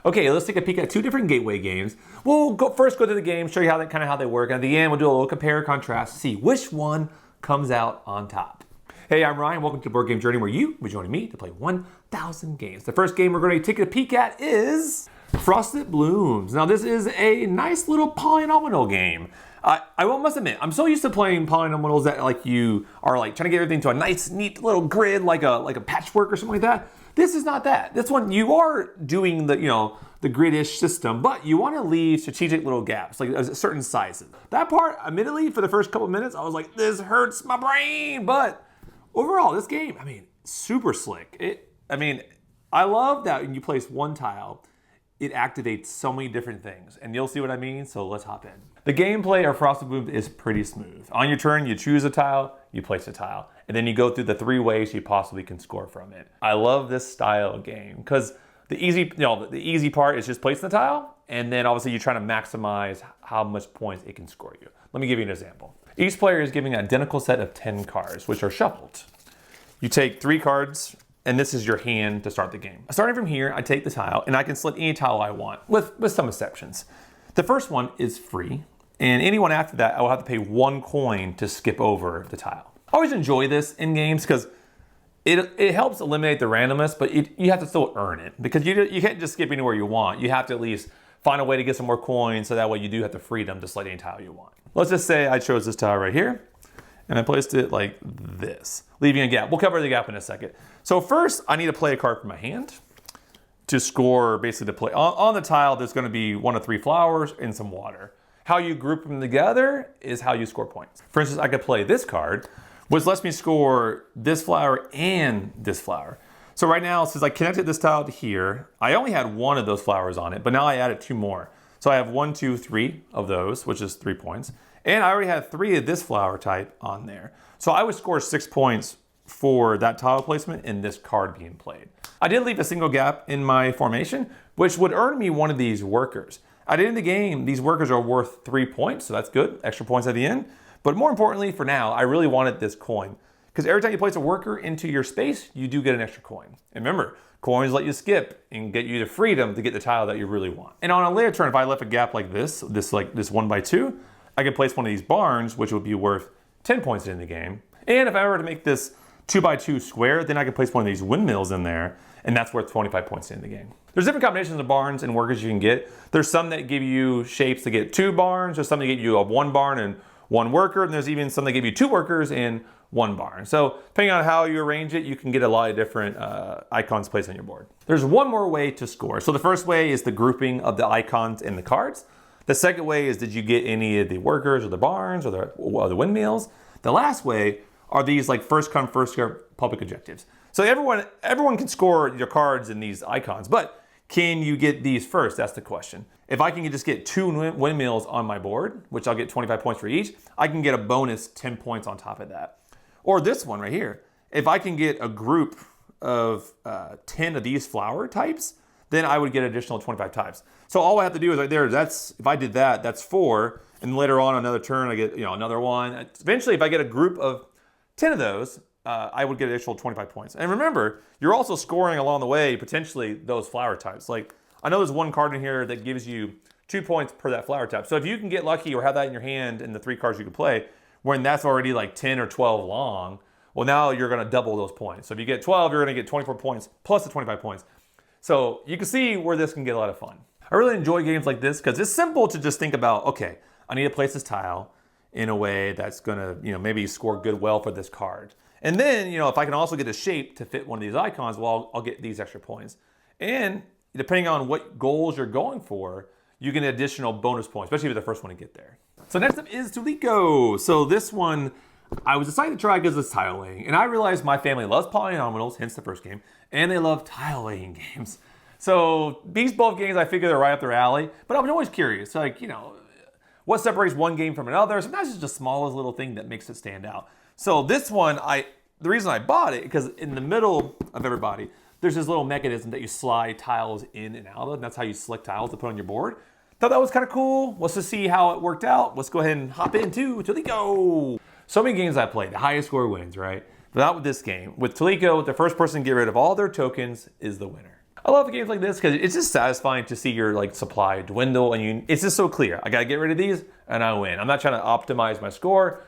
Okay, let's take a peek at two different gateway games. We'll first go to the game, show you how they work, and at the end we'll do a little compare contrast to see which one comes out on top. Hey, I'm Ryan. Welcome to the Board Game Journey, where you will be joining me to play 1,000 games. The first game we're going to take a peek at is Frosted Blooms. Now, this is a nice little polynomial game. I must admit, I'm so used to playing polynomials that you are trying to get everything to a nice, neat little grid, like a patchwork or something like that. This is not that. This one, you are doing the gridish system, but you want to leave strategic little gaps, like certain sizes. That part, admittedly, for the first couple of minutes, I was like, this hurts my brain. But overall, this game, super slick. I love that when you place one tile, it activates so many different things, and you'll see what I mean, so let's hop in. The gameplay of Frosted Blooms is pretty smooth. On your turn, you choose a tile, you place a tile, and then you go through the 3 ways you possibly can score from it. I love this style of game because the easy part is just placing the tile, and then obviously you're trying to maximize how much points it can score you. Let me give you an example. Each player is given an identical set of 10 cards, which are shuffled. You take 3 cards, and this is your hand to start the game. Starting from here, I take the tile, and I can select any tile I want, with some exceptions. The first one is free, and anyone after that, I will have to pay 1 coin to skip over the tile. I always enjoy this in games because it helps eliminate the randomness, but you have to still earn it, because you can't just skip anywhere you want. You have to at least find a way to get some more coins, so that way you do have the freedom to select any tile you want. Let's just say I chose this tile right here, and I placed it like this, leaving a gap. We'll cover the gap in a second. So first, I need to play a card from my hand to score, basically to play. On the tile, there's gonna be 1 of 3 flowers and some water. How you group them together is how you score points. For instance, I could play this card, which lets me score this flower and this flower. So right now, since I connected this tile to here, I only had 1 of those flowers on it, but now I added 2 more. So I have 1, 2, 3 of those, which is 3 points. And I already had 3 of this flower type on there. So I would score 6 points for that tile placement and this card being played. I did leave a single gap in my formation, which would earn me 1 of these workers. At the end of the game, these workers are worth 3 points, so that's good, extra points at the end. But more importantly, for now, I really wanted this coin, because every time you place a worker into your space, you do get an extra coin. And remember, coins let you skip and get you the freedom to get the tile that you really want. And on a later turn, if I left a gap like this 1 by 2, I could place one of these barns, which would be worth 10 points in the game. And if I were to make this 2 by 2 square, then I could place one of these windmills in there, and that's worth 25 points in the game. There's different combinations of barns and workers you can get. There's some that give you shapes to get 2 barns, there's some that give you a 1 barn and 1 worker, and there's even some that give you 2 workers and 1 barn. So depending on how you arrange it, you can get a lot of different icons placed on your board. There's one more way to score. So the first way is the grouping of the icons in the cards. The second way is, did you get any of the workers or the barns or the windmills? The last way are these first come, first served public objectives. So everyone can score your cards in these icons, but can you get these first? That's the question. If I can just get 2 windmills on my board, which I'll get 25 points for each, I can get a bonus 10 points on top of that. Or this one right here. If I can get a group of 10 of these flower types, then I would get additional 25 types. So all I have to do is right there, if I did that, that's 4, and later on another turn I get another 1. Eventually, if I get a group of 10 of those, I would get an additional 25 points. And remember, you're also scoring along the way, potentially, those flower types. I know there's 1 card in here that gives you 2 points per that flower type. So if you can get lucky or have that in your hand in the 3 cards you can play, when that's already 10 or 12 long, well, now you're gonna double those points. So if you get 12, you're gonna get 24 points plus the 25 points. So you can see where this can get a lot of fun. I really enjoy games like this because it's simple to just think about, okay, I need to place this tile in a way that's gonna, maybe score well for this card. And then, if I can also get a shape to fit one of these icons, well, I'll get these extra points. And depending on what goals you're going for, you get additional bonus points, especially if you're the first one to get there. So next up is Tulikko. So this one, I was decided to try because it's tile laying. And I realized my family loves polynomials, hence the first game, and they love tile laying games. So these both games, I figure they're right up their alley, but I'm always curious, what separates one game from another? Sometimes it's just the smallest little thing that makes it stand out. So this one, the reason I bought it, because in the middle of everybody, there's this little mechanism that you slide tiles in and out of, and that's how you select tiles to put on your board. Thought that was kind of cool. Let's just see how it worked out. Let's go ahead and hop into Tulikko. So many games I played, the highest score wins, right? But not with this game. With Tulikko, the first person to get rid of all their tokens is the winner. I love games like this because it's just satisfying to see your like supply dwindle, and it's just so clear. I gotta get rid of these and I win. I'm not trying to optimize my score.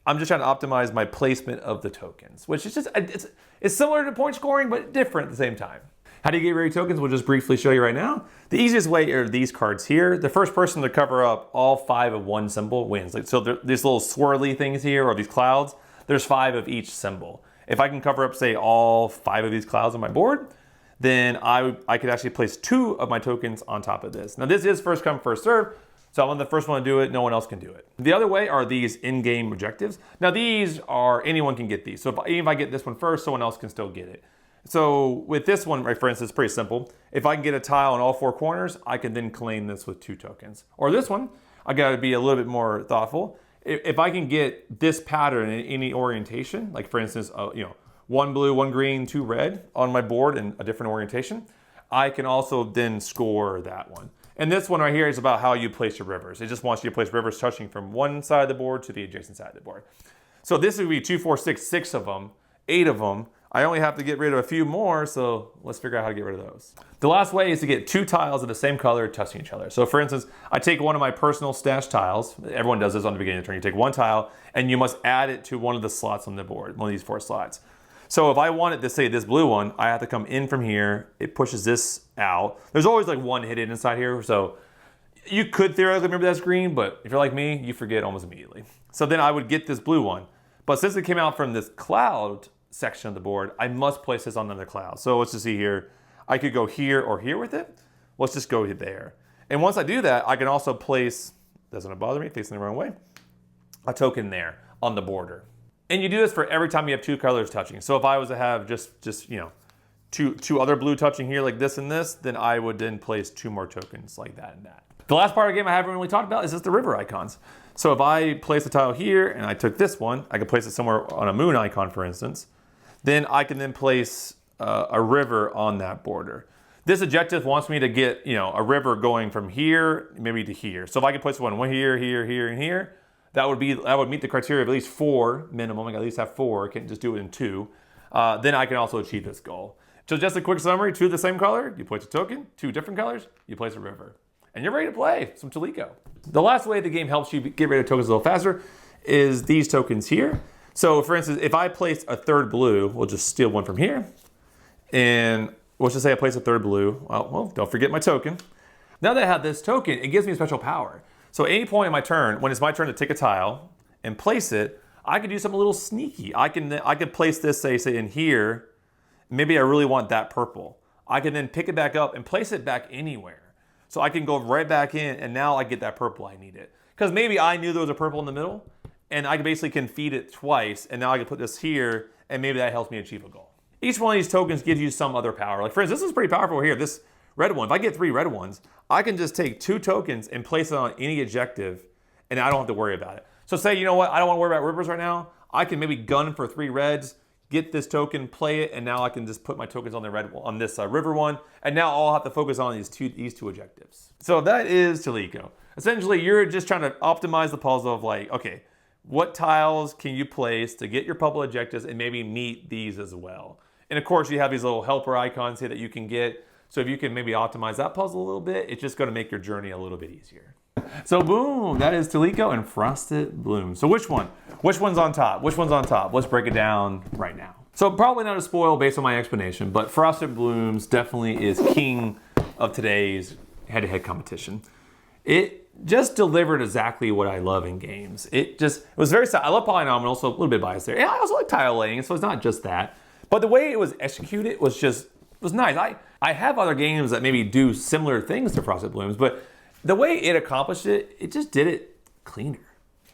I'm just trying to optimize my placement of the tokens, which is just, it's similar to point scoring, but different at the same time. How do you get rid of tokens? We'll just briefly show you right now. The easiest way are these cards here. The first person to cover up all 5 of one symbol wins. Like, so these little swirly things here, or these clouds, there's 5 of each symbol. If I can cover up, say, all 5 of these clouds on my board, then I could actually place 2 of my tokens on top of this. Now this is first come, first serve, so I'm the first one to do it, no one else can do it. The other way are these in-game objectives. Now these are, anyone can get these. So if I get this one first, someone else can still get it. So with this one, right, for instance, it's pretty simple. If I can get a tile on all 4 corners, I can then claim this with 2 tokens. Or this one, I gotta be a little bit more thoughtful. If I can get this pattern in any orientation, like for instance, 1 blue, 1 green, 2 red on my board in a different orientation, I can also then score that one. And this one right here is about how you place your rivers. It just wants you to place rivers touching from one side of the board to the adjacent side of the board. So this would be 2, 4, 6, 6 of them, 8 of them. I only have to get rid of a few more, so let's figure out how to get rid of those. The last way is to get 2 tiles of the same color touching each other. So for instance, I take one of my personal stash tiles. Everyone does this on the beginning of the turn. You take 1 tile and you must add it to one of the slots on the board, one of these 4 slots. So if I wanted to say this blue one, I have to come in from here. It pushes this out. There's always like 1 hidden inside here. So you could theoretically remember that's green, but if you're like me, you forget almost immediately. So then I would get this blue one. But since it came out from this cloud section of the board, I must place this on another cloud. So let's just see here. I could go here or here with it. Let's just go there. And once I do that, I can also place, doesn't bother me, facing the wrong way, a token there on the border. And you do this for every time you have 2 colors touching. So if I was to have just two other blue touching here like this and this, then I would then place 2 more tokens like that and that. The last part of the game I haven't really talked about is just the river icons. So if I place a tile here and I took this one, I could place it somewhere on a moon icon, for instance. Then I can then place a river on that border. This objective wants me to get a river going from here maybe to here. So if I could place one here, here, here, and here, that would meet the criteria of at least 4 minimum. I can at least have 4. I can't just do it in 2. Then I can also achieve this goal. So just a quick summary: 2 of the same color, you place a token. 2 different colors, you place a river, and you're ready to play some Tulikko. The last way the game helps you get rid of tokens a little faster is these tokens here. So for instance, if I place a 3rd blue, we'll just steal one from here. And let's just say I place a 3rd blue. Well, don't forget my token. Now that I have this token, it gives me special power. So at any point in my turn, when it's my turn to take a tile and place it, I could do something a little sneaky. I could place this, say in here. Maybe I really want that purple. I can then pick it back up and place it back anywhere. So I can go right back in, and now I get that purple I needed. Because maybe I knew there was a purple in the middle, and I basically can feed it twice, and now I can put this here, and maybe that helps me achieve a goal. Each one of these tokens gives you some other power. Like for instance, this is pretty powerful here. This red one, if I get 3 red ones, I can just take 2 tokens and place it on any objective, and I don't have to worry about it. So say, you know what, I don't want to worry about rivers right now. I can maybe gun for 3 reds, get this token, play it, and now I can just put my tokens on the red on this river one, and now I'll have to focus on these two objectives. So that is Tulikko. Essentially, you're just trying to optimize the puzzle of like, okay, what tiles can you place to get your public objectives and maybe meet these as well? And of course, you have these little helper icons here that you can get. So if you can maybe optimize that puzzle a little bit, it's just going to make your journey a little bit easier. So boom, that is Tulikko and Frosted Blooms. So which one? Which one's on top? Which one's on top? Let's break it down right now. So probably not a spoil based on my explanation, but Frosted Blooms definitely is king of today's head-to-head competition. It just delivered exactly what I love in games. It was very, I love polynomial, so a little bit biased there. And I also like tile laying, so it's not just that. But the way it was executed was nice. I have other games that maybe do similar things to Frosted Blooms, but the way it accomplished it, it just did it cleaner.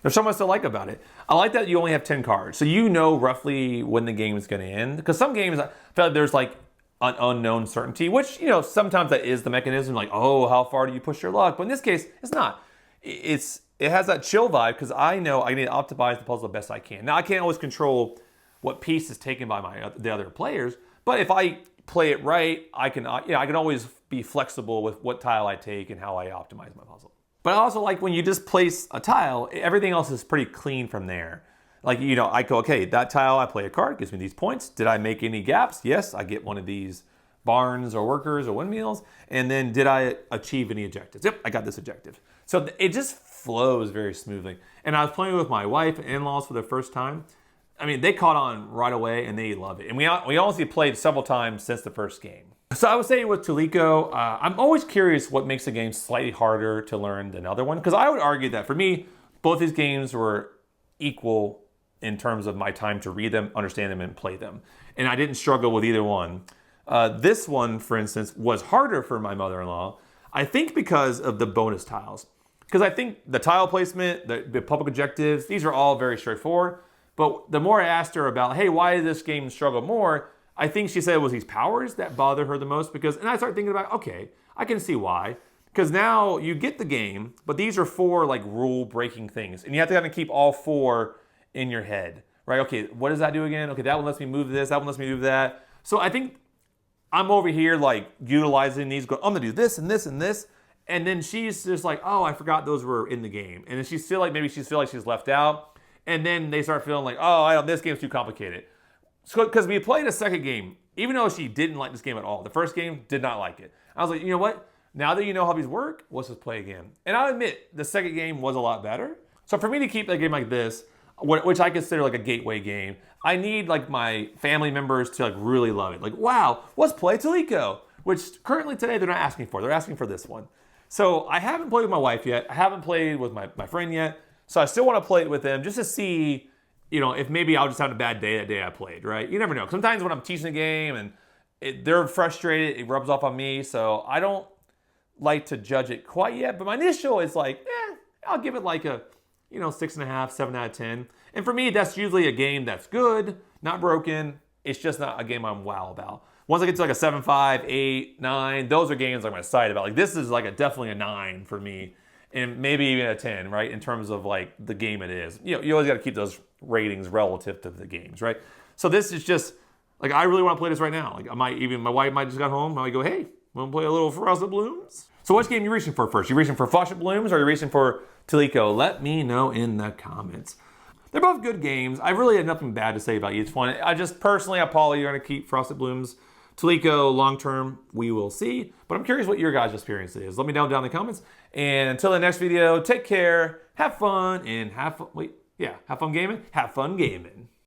There's so much to like about it. I like that you only have 10 cards, so you know roughly when the game is going to end. Because some games, I feel like there's like an unknown certainty, which, sometimes that is the mechanism, like, oh, how far do you push your luck? But in this case, it's not. It has that chill vibe because I know I need to optimize the puzzle the best I can. Now, I can't always control what piece is taken by the other players, but if I play it right, I can always be flexible with what tile I take and how I optimize my puzzle. But I also like when you just place a tile, everything else is pretty clean from there. Like, I go, okay, that tile, I play a card, gives me these points. Did I make any gaps? Yes, I get one of these barns or workers or windmills? And then did I achieve any objectives? Yep, I got this objective. So it just flows very smoothly. And I was playing with my wife and in-laws for the first time. I mean, they caught on right away and they love it. And we honestly played several times since the first game. So I would say with Tulikko, I'm always curious what makes a game slightly harder to learn than another one. Because I would argue that for me, both these games were equal in terms of my time to read them, understand them, and play them. And I didn't struggle with either one. This one, for instance, was harder for my mother-in-law, I think because of the bonus tiles. Because I think the tile placement, the public objectives, these are all very straightforward. But the more I asked her about, hey, why did this game struggle more? I think she said it was these powers that bothered her the most and I started thinking about, okay, I can see why. Because now you get the game, but these are 4 like rule breaking things. And you have to kind of keep all 4 in your head, right? Okay, what does that do again? Okay, that one lets me move this, that one lets me move that. So I think I'm over here like utilizing these, going, I'm gonna do this and this and this. And then she's just like, oh, I forgot those were in the game. And then she's feel like she's left out. And then they start feeling like, oh, this game's too complicated. So, because we played a second game, even though she didn't like this game at all. The first game, did not like it. I was like, you know what? Now that you know how these work, let's just play again. And I'll admit, the second game was a lot better. So for me to keep a game like this, which I consider like a gateway game, I need like my family members to like really love it. Like, wow, let's play Tulikko, which currently today they're not asking for. They're asking for this one. So I haven't played with my wife yet. I haven't played with my friend yet. So I still want to play it with them just to see, if maybe I'll just have a bad day that day I played, right? You never know. Sometimes when I'm teaching a game and they're frustrated, it rubs off on me. So I don't like to judge it quite yet. But my initial is like, I'll give it like a, 6.5, 7 out of 10. And for me, that's usually a game that's good, not broken. It's just not a game I'm wow about. Once I get to like a 7.5, 8, 9, those are games I'm excited about. Like this is like definitely a 9 for me. And maybe even a 10, right? In terms of like the game it is. You always got to keep those ratings relative to the games, right? So this is just, like I really want to play this right now. Like my wife might just got home. I might go, hey, want to play a little Frosted Blooms? So which game are you reaching for first? You reaching for Frosted Blooms or are you reaching for Tulikko? Let me know in the comments. They're both good games. I really had nothing bad to say about each one. I just personally, I'm probably going to keep Frosted Blooms. Tulikko, long term, we will see. But I'm curious what your guys' experience is. Let me know down in the comments. And until the next video, take care, have fun, and have fun gaming. Have fun gaming.